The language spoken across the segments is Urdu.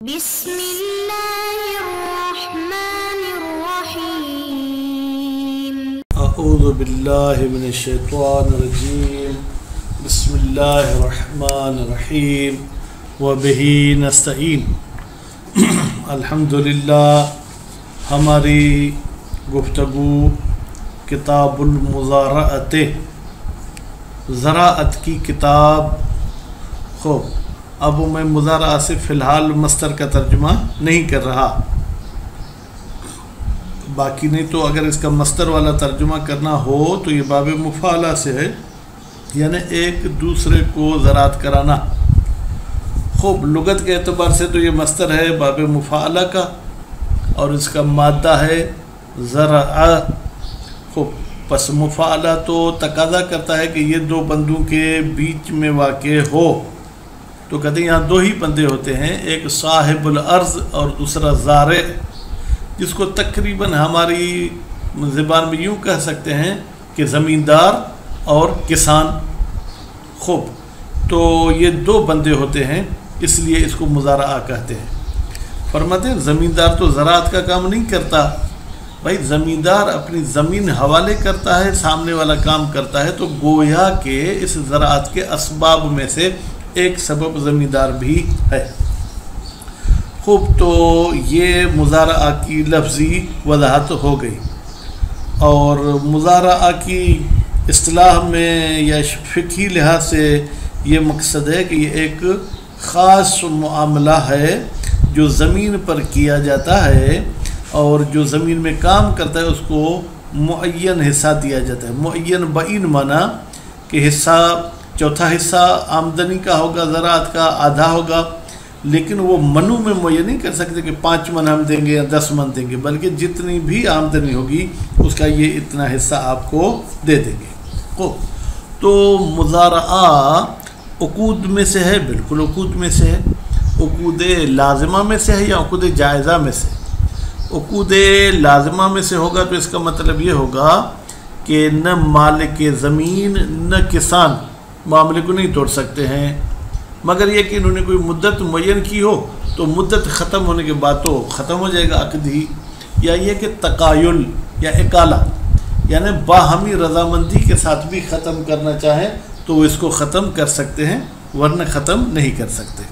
بسم اللہ الرحمن الرحیم اعوذ باللہ من الشیطان الرجیم بسم اللہ الرحمن الرحیم وبہ نستعین الحمدللہ ہماری گفتگو کتاب المزارعۃ زراعت کی کتاب خوب اب میں مزارعہ سے فی الحال مصدر کا ترجمہ نہیں کر رہا، باقی نہیں تو اگر اس کا مصدر والا ترجمہ کرنا ہو تو یہ باب مفاعلہ سے ہے، یعنی ایک دوسرے کو زراعت کرانا۔ خوب لغت کے اعتبار سے تو یہ مصدر ہے باب مفاعلہ کا اور اس کا مادہ ہے زرع۔ خوب پس مفاعلہ تو تقاضا کرتا ہے کہ یہ دو بندوں کے بیچ میں واقع ہو، تو کہتے ہیں یہاں دو ہی بندے ہوتے ہیں، ایک صاحب الارض اور دوسرا زارع، جس کو تقریباً ہماری زبان میں یوں کہہ سکتے ہیں کہ زمیندار اور کسان۔ خوب تو یہ دو بندے ہوتے ہیں، اس لیے اس کو مزارعہ کہتے ہیں۔ فرماتے ہیں زمیندار تو زراعت کا کام نہیں کرتا، بھائی زمیندار اپنی زمین حوالے کرتا ہے، سامنے والا کام کرتا ہے، تو گویا کہ اس زراعت کے اسباب میں سے ایک سبب زمیندار بھی ہے۔ خوب تو یہ مزارعہ کی لفظی وضاحت ہو گئی، اور مزارعہ کی اصطلاح میں یا فقہی لحاظ سے یہ مقصد ہے کہ یہ ایک خاص معاملہ ہے جو زمین پر کیا جاتا ہے، اور جو زمین میں کام کرتا ہے اس کو معین حصہ دیا جاتا ہے۔ معین بعین معنی کہ حصہ چوتھا حصہ آمدنی کا ہوگا، زراعت کا آدھا ہوگا، لیکن وہ منوں میں معین نہیں کر سکتے کہ 5 من ہم دیں گے یا 10 من دیں گے، بلکہ جتنی بھی آمدنی ہوگی اس کا یہ اتنا حصہ آپ کو دے دیں گے۔ تو مزارعہ عقود میں سے ہے، بالکل عقود میں سے ہے۔ عقود لازمہ میں سے ہے یا عقود جائزہ میں سے؟ عقود لازمہ میں سے ہوگا تو اس کا مطلب یہ ہوگا کہ نہ مالک زمین نہ کسان معاملے کو نہیں توڑ سکتے ہیں، مگر یہ کہ انہوں نے کوئی مدت معین کی ہو تو مدت ختم ہونے کے بعد تو ختم ہو جائے گا عقد ہی، یا یہ کہ تقایل یا اکالہ یعنی باہمی رضامندی کے ساتھ بھی ختم کرنا چاہیں تو وہ اس کو ختم کر سکتے ہیں، ورنہ ختم نہیں کر سکتے۔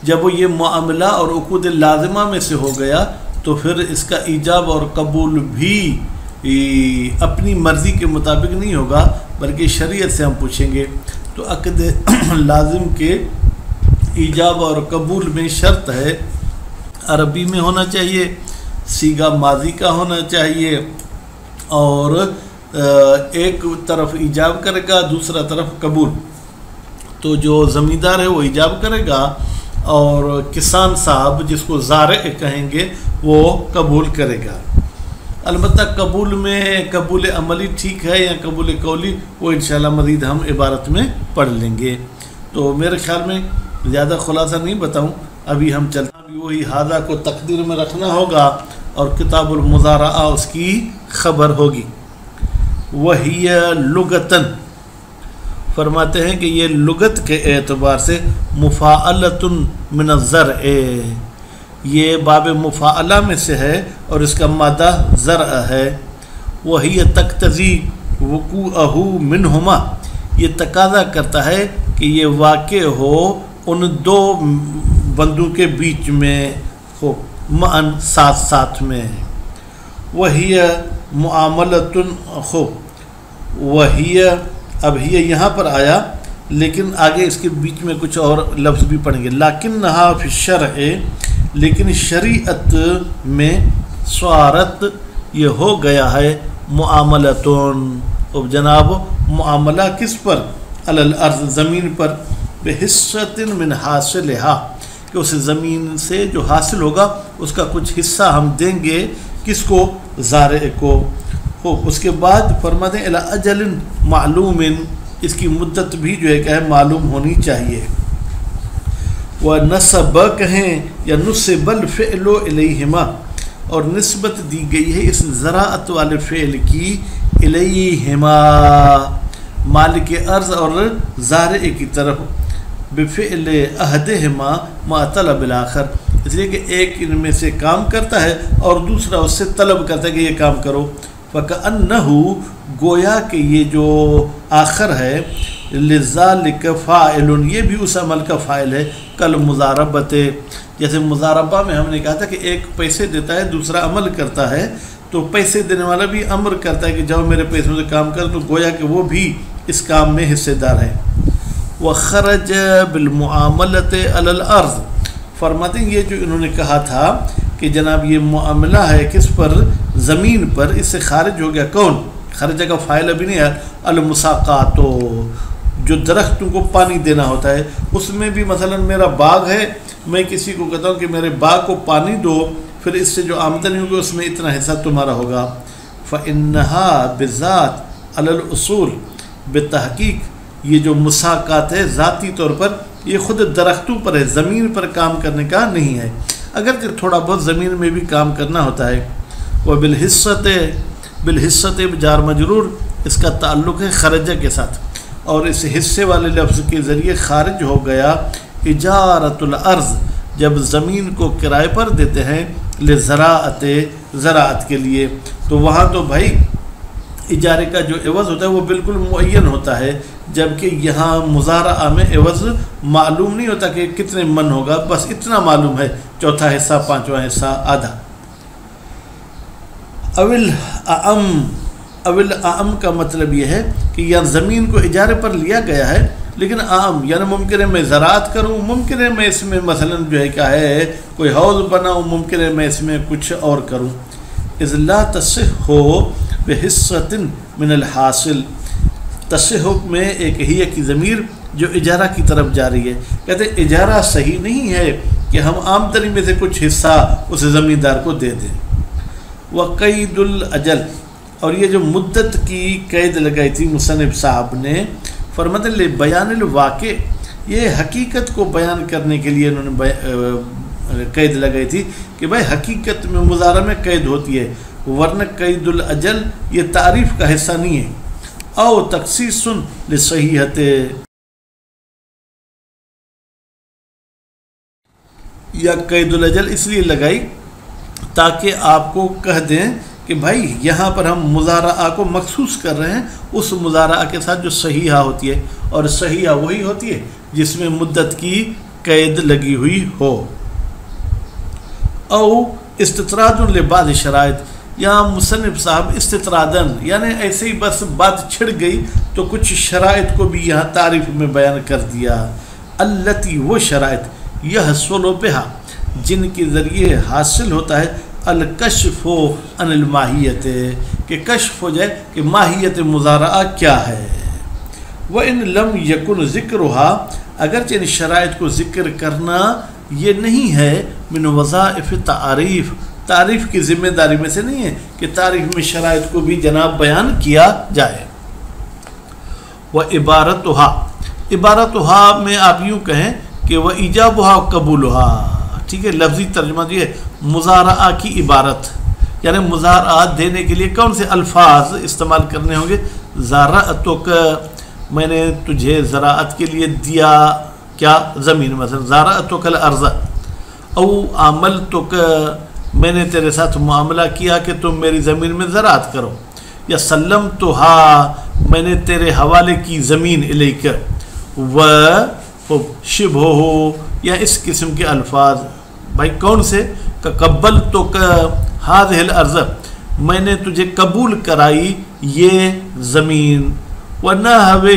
جب وہ یہ معاملہ اور عقود لازمہ میں سے ہو گیا تو پھر اس کا ایجاب اور قبول بھی اپنی مرضی کے مطابق نہیں ہوگا، بلکہ شریعت سے ہم پوچھیں گے۔ تو عقد لازم کے ایجاب اور قبول میں شرط ہے عربی میں ہونا چاہیے، صیغہ ماضی کا ہونا چاہیے، اور ایک طرف ایجاب کرے گا دوسرا طرف قبول۔ تو جو زمیندار ہے وہ ایجاب کرے گا اور کسان صاحب جس کو زارع کہیں گے وہ قبول کرے گا۔ البتہ قبول میں قبول عملی ٹھیک ہے یا قبول قولی، وہ انشاءاللہ مزید ہم عبارت میں پڑھ لیں گے۔ تو میرے خیال میں زیادہ خلاصہ نہیں بتاؤں، ابھی ہم چلتے ہیں، وہی ہادہ کو تقدیر میں رکھنا ہوگا اور کتاب المزارعہ اس کی خبر ہوگی۔ وہی لغتاً فرماتے ہیں کہ یہ لغت کے اعتبار سے مفاعلۃ من الزرع، یہ باب مفاعلہ میں سے ہے اور اس کا مادہ زرع ہے۔ وہی تقتضی وقوعہ منہما، یہ تقاضا کرتا ہے کہ یہ واقع ہو ان دو بندوں کے بیچ میں ہو، معاً ساتھ ساتھ میں۔ وہی معاملۃ خوب، وہی اب یہ یہاں پر آیا، لیکن آگے اس کے بیچ میں کچھ اور لفظ بھی پڑھیں گے۔ لیکنھا فی الشرع، لیکن شریعت میں صارت یہ ہو گیا ہے معاملتون، اب جناب معاملہ کس پر؟ علی الارض، زمین پر، بحصۃ من حاصلھا، کہ اس زمین سے جو حاصل ہوگا اس کا کچھ حصہ ہم دیں گے، کس کو؟ زارع کو۔ اس کے بعد فرماتے ہیں الی اجل معلوم، اس کی مدت بھی جو ہے کہ معلوم ہونی چاہیے۔ وَنَسَبَ کہیں یا نُسِبَ الْفِعْلُ إِلَيْهِمَا، اور نسبت دی گئی ہے اس زراعت والے فعل کی الیہما، مالک ارض اور زارع کی طرف۔ بفعل احدہما ما طلب الاخر، اس لیے کہ ایک ان میں سے کام کرتا ہے اور دوسرا اس سے طلب کرتا ہے کہ یہ کام کرو. فَكَأَنَّهُ گویا کہ یہ جو آخر ہے لذالک فاعل، یہ بھی اس عمل کا فاعل ہے. کل مضاربت، جیسے مضاربہ میں ہم نے کہا تھا کہ ایک پیسے دیتا ہے دوسرا عمل کرتا ہے، تو پیسے دینے والا بھی امر کرتا ہے کہ جاؤ میرے پیسوں سے کام کر، تو گویا کہ وہ بھی اس کام میں حصے دار ہے. وخرج بالمعاملۃ علی الارض، فرماتے ہیں یہ جو انہوں نے کہا تھا کہ جناب یہ معاملہ ہے کس پر؟ زمین پر، اس سے خارج ہو گیا کون؟ خرجہ کا فاعل ابھی نہیں ہے. المساقات، جو درختوں کو پانی دینا ہوتا ہے، اس میں بھی مثلا میرا باغ ہے، میں کسی کو کہتا ہوں کہ میرے باغ کو پانی دو، پھر اس سے جو آمدنی ہوگی اس میں اتنا حصہ تمہارا ہوگا. فَإِنَّهَا بِالذَّاتِ عَلَى الْأُصُولِ، بتحقیق یہ جو مساقات ہے ذاتی طور پر یہ خود درختوں پر ہے، زمین پر کام کرنے کا نہیں ہے، اگرچہ تھوڑا بہت زمین میں بھی کام کرنا ہوتا ہے. بالحصت جار مجرور، اس کا تعلق ہے خرجہ کے ساتھ، اور اس حصے والے لفظ کے ذریعے خارج ہو گیا اجارت الارض، جب زمین کو کرائے پر دیتے ہیں لزراعت، زراعت کے لیے، تو وہاں تو بھائی اجارے کا جو عوض ہوتا ہے وہ بالکل معین ہوتا ہے، جبکہ یہاں مزارعہ میں عوض معلوم نہیں ہوتا کہ کتنے من ہوگا، بس اتنا معلوم ہے، چوتھا حصہ، پانچواں حصہ، آدھا. اول اعم کا مطلب یہ ہے کہ یا زمین کو اجارے پر لیا گیا ہے لیکن عام، یعنی ممکن ہے میں زراعت کروں، ممکن ہے میں اس میں مثلا جو ہے کیا ہے کوئی حوض بناؤں، ممکن ہے میں اس میں کچھ اور کروں. اذ لا تصح بحصۃ من الحاصل، تصح میں ایک ہی کی ضمیر جو اجارہ کی طرف جا رہی ہے، کہتے ہیں اجارہ صحیح نہیں ہے کہ ہم آمدنی میں سے کچھ حصہ اس زمیندار کو دے دیں. وقید الاجل، اور یہ جو مدت کی قید لگائی تھی مصنف صاحب نے، فرماتے ہیں بیان الواقع، یہ حقیقت کو بیان کرنے کے لیے انہوں نے قید لگائی تھی کہ بھائی حقیقت میں مضارع میں قید ہوتی ہے، ورنہ قید الاجل یہ تعریف کا حصہ نہیں ہے. او تخصیص لصحیحت، یا قید الاجل اس لیے لگائی تاکہ آپ کو کہہ دیں کہ بھائی یہاں پر ہم مضارعہ کو مخصوص کر رہے ہیں اس مضارعہ کے ساتھ جو صحیحہ ہوتی ہے، اور صحیحہ وہی ہوتی ہے جس میں مدت کی قید لگی ہوئی ہو. او استطراد لبعض شرائط، یہاں مصنف صاحب استطرادن یعنی ایسے ہی بس بات چھڑ گئی تو کچھ شرائط کو بھی یہاں تعریف میں بیان کر دیا. التی، وہ شرائط، یحصل بہا، جن کے ذریعے حاصل ہوتا ہے الکشف عن الماہیت، کہ کشف ہو جائے کہ ماہیت مضارعہ کیا ہے. وَإِن لَمْ يَكُنْ ذِكْرُهَا، اگرچہ ان شرائط کو ذکر کرنا یہ نہیں ہے من وظائف تعریف، تعریف کی ذمہ داری میں سے نہیں ہے کہ تعریف میں شرائط کو بھی جناب بیان کیا جائے. وَعِبَارَتُهَا، عبارتها میں آپ یوں کہیں کہ وَإِجَابُهَا قبولها، ٹھیک ہے، لفظی ترجمہ یہ مضارعہ کی عبارت، یعنی مضارعہ دینے کے لیے کون سے الفاظ استعمال کرنے ہوں گے؟ زرعتک، میں نے تجھے زراعت کے لیے دیا کیا؟ زمین، مثلا زرعتک الارض. او عملتک، میں نے تیرے ساتھ معاملہ کیا کہ تم میری زمین میں زراعت کرو. یا سلمتها، میں نے تیرے حوالے کی زمین الیک. و شبہہ، یا اس قسم کے الفاظ بھائی کون سے؟ قبلتک ہذہ الارض، میں نے تجھے قبول کرائی یہ زمین. ونحوہ،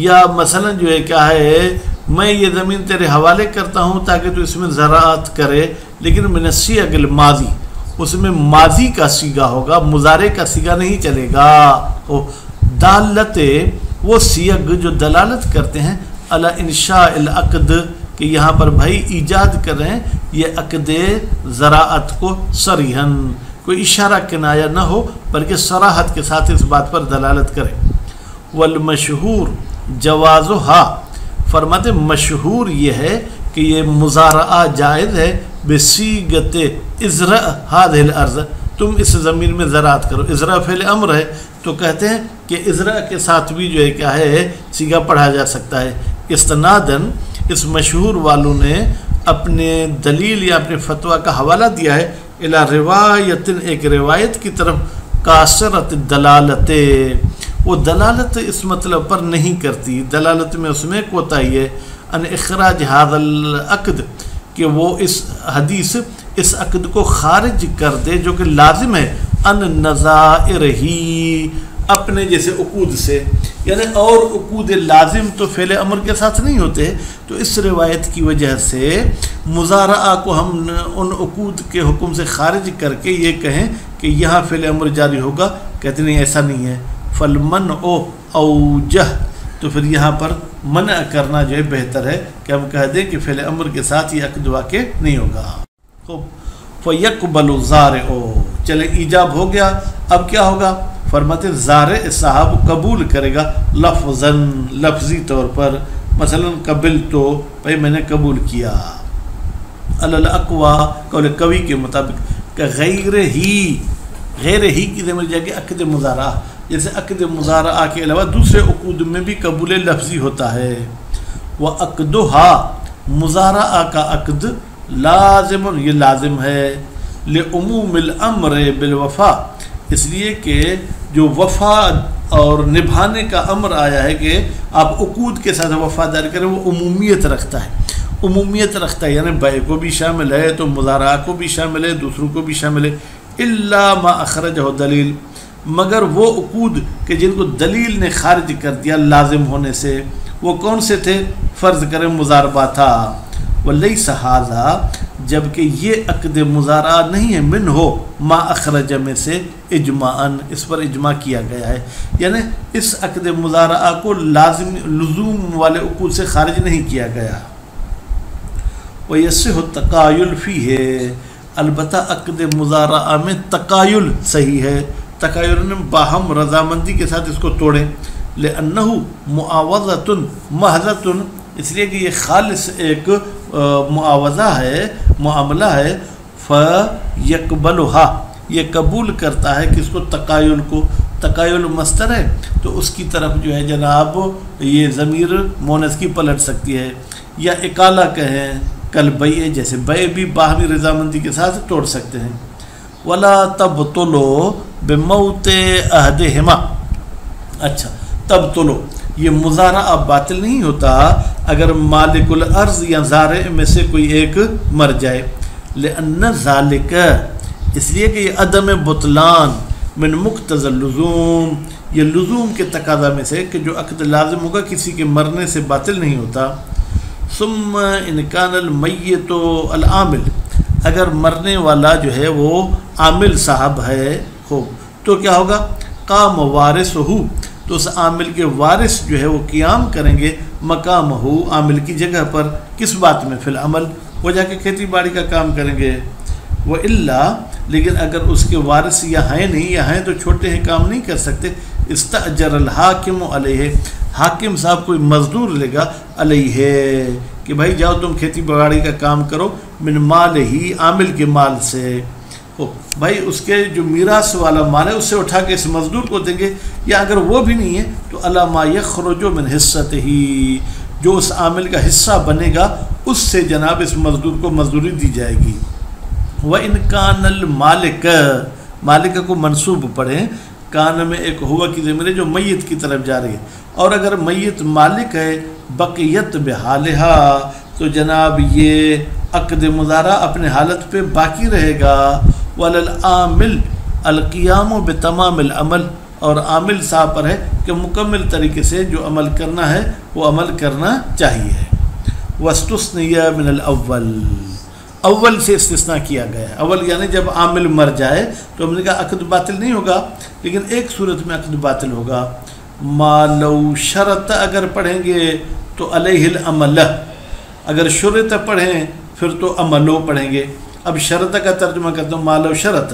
یا مثلا جو ہے کیا ہے میں یہ زمین تیرے حوالے کرتا ہوں تاکہ تو اس میں زراعت کرے، لیکن من الصیغ الماضی، اس میں ماضی کا صیغہ ہوگا، مضارع کا صیغہ نہیں چلے گا. دالت، وہ صیغ جو دلالت کرتے ہیں علی انشاء العقد، کہ یہاں پر بھائی ایجاد کر رہے ہیں یہ عقد زراعت کو صریحاً، کوئی اشارہ کنایہ نہ ہو بلکہ صراحت کے ساتھ اس بات پر دلالت کرے. والمشہور جوازها، فرماتے مشہور یہ ہے کہ یہ مضارعہ جائز ہے بصیغت ازرع هذه الارض، تم اس زمین میں زراعت کرو. ازرع فعل امر ہے تو کہتے ہیں کہ ازرع کے ساتھ بھی جو ہے کیا ہے صیغہ پڑھا جا سکتا ہے. استنادن اس مشہور والوں نے اپنے دلیل یا اپنے فتویٰ کا حوالہ دیا ہے الی روایت، ایک روایت کی طرف، کاسرت دلالت، وہ دلالت اس مطلب پر نہیں کرتی، دلالت میں اس میں کوتاہی ہے، ان اخراج هذا العقد، کہ وہ اس حدیث اس عقد کو خارج کر دے جو کہ لازم ہے، ان نظائر ہی، اپنے جیسے عقود سے، یعنی اور عقود لازم تو فعل امر کے ساتھ نہیں ہوتے، تو اس روایت کی وجہ سے مضارعہ کو ہم ان عقود کے حکم سے خارج کر کے یہ کہیں کہ یہاں فعل امر جاری ہوگا، کہتے نہیں ایسا نہیں ہے، فالمنع اوجہ، تو پھر یہاں پر منع کرنا جو ہے بہتر ہے کہ ہم کہہ دیں کہ فعل امر کے ساتھ یہ عقد واقع نہیں ہوگا۔ فَيَقْبَلُ زَارِعُ، چلے ایجاب ہو گیا، اب کیا ہوگا؟ فرماتے زارع صاحب قبول کرے گا لفظاً، لفظی طور پر، مثلا قبل تو بھائی میں نے قبول کیا، الاقوا قول قوی کے مطابق، کہ غیر ہی کی ضمیر جا کے عقد مضارعہ، جیسے عقد مضارعہ کے علاوہ دوسرے عقود میں بھی قبول لفظی ہوتا ہے، وعقدها، مضارعہ کا عقد لازم، یہ لازم ہے، لعموم الامر بالوفا، اس لیے کہ جو وفا اور نبھانے کا امر آیا ہے کہ آپ عقود کے ساتھ وفاداری کریں، وہ عمومیت رکھتا ہے، یعنی بیع کو بھی شامل ہے تو مضارعہ کو بھی شامل ہے، دوسروں کو بھی شامل ہے، الا ما اخرجہ دلیل، مگر وہ عقود کہ جن کو دلیل نے خارج کر دیا لازم ہونے سے، وہ کون سے تھے؟ فرض کریں مضاربہ تھا، ولیس ھذا، جبکہ یہ عقد مضارعہ نہیں ہے، من ہو ما اخرج میں سے اجماعاً، اس پر اجماع کیا گیا ہے، یعنی اس عقد مضارعہ کو لزوم والے عقود سے خارج نہیں کیا گیا۔ ویصح التقایل فیہ، البتہ عقد مضارعہ میں تقایل صحیح ہے، تقایل نے باہم رضامندی کے ساتھ اس کو توڑیں، لأنہ معاوضۃ محضۃ، اس لیے کہ یہ خالص ایک معاوضہ ہے، معاملہ ہے، فیقبلھا، یہ قبول کرتا ہے کہ اس کو تقایل کو، تقایل مصدر ہے تو اس کی طرف جو ہے جناب یہ ضمیر مونث کی پلٹ سکتی ہے، یا اکالہ کہیں کل بیع، جیسے بیع بھی باہمی رضامندی کے ساتھ توڑ سکتے ہیں۔ ولا تبطلو بموت احدہما، اچھا تبطلو، یہ مضارعہ باطل نہیں ہوتا اگر مالک الارض یا زارع میں سے کوئی ایک مر جائے، لأن ذالک، اس لیے کہ یہ عدم بطلان من مقتضى اللزوم، یہ لزوم کے تقاضا میں سے کہ جو عقد لازم ہوگا کسی کے مرنے سے باطل نہیں ہوتا۔ ثم ان کان المیت العامل، اگر مرنے والا جو ہے وہ عامل صاحب ہے، خوب، تو کیا ہوگا؟ قام وارثہ، تو اس عامل کے وارث جو ہے وہ قیام کریں گے مقامہ، عامل کی جگہ پر، کس بات میں؟ فی العمل، وہ جا کے کھیتی باڑی کا کام کریں گے، وَإِلَّا، لیکن اگر اس کے وارث یا ہیں نہیں، یا ہیں تو چھوٹے ہیں کام نہیں کر سکتے، استأجر الحاکم علیہ، حاکم صاحب کوئی مزدور لے گا علیہ، کہ بھائی جاؤ تم کھیتی باڑی کا کام کرو، من مال ہی، عامل کے مال سے، بھائی اس کے جو میراث والا مال ہے اس سے اٹھا کے اس مزدور کو دیں گے، یا اگر وہ بھی نہیں ہے تو علی ما یخرج من حصتہ، جو اس عامل کا حصہ بنے گا اس سے جناب اس مزدور کو مزدوری دی جائے گی۔ وَإِنْ كَانَ الْمَالِكَ، مالک کو منصوب پڑھیں، کان میں ایک ہوا کی ضمیر جو میت کی طرف جا رہی ہے، اور اگر میت مالک ہے بقیت بحالہا، تو جناب یہ عقد مضارعہ اپنے حالت پہ باقی رہے گا، وَلَلْعَامِلِ الْقِيَامُ بِتَمَامِ الْعَمَلِ، اور عامل صاحب پر ہے کہ مکمل طریقے سے جو عمل کرنا ہے وہ عمل کرنا چاہیے۔ وَاسْتُثْنِيَ مِنَ الْأَوَّلِ، اول سے استثناء کیا گیا ہے، اول یعنی جب عامل مر جائے تو ہم نے کہا عقد باطل نہیں ہوگا، لیکن ایک صورت میں عقد باطل ہوگا، ما لو شرط، اگر پڑھیں گے تو علیہ العمل، اگر شرط پڑھیں پھر تو عملو پڑھیں گے۔ اب شرط کا ترجمہ کرتا ہوں، ما لو شرط،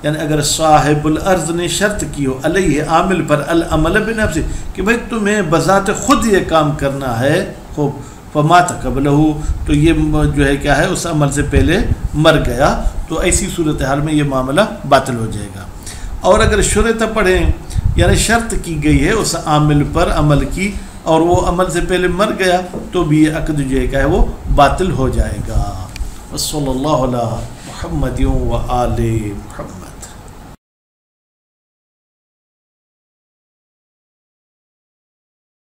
یعنی اگر صاحب الارض نے شرط کی ہو علیہ، عامل پر، العمل بنفسہ، کہ بھائی تمہیں بذات خود یہ کام کرنا ہے، خوب، فمات قبلہ، تو یہ جو ہے کیا ہے اس عمل سے پہلے مر گیا، تو ایسی صورتحال میں یہ معاملہ باطل ہو جائے گا۔ اور اگر شرط پڑھیں یعنی شرط کی گئی ہے اس عامل پر عمل کی، اور وہ عمل سے پہلے مر گیا تو بھی یہ عقد جو ہے وہ باطل ہو جائے گا۔ صلی اللہ علیہ محمد و آل محمد۔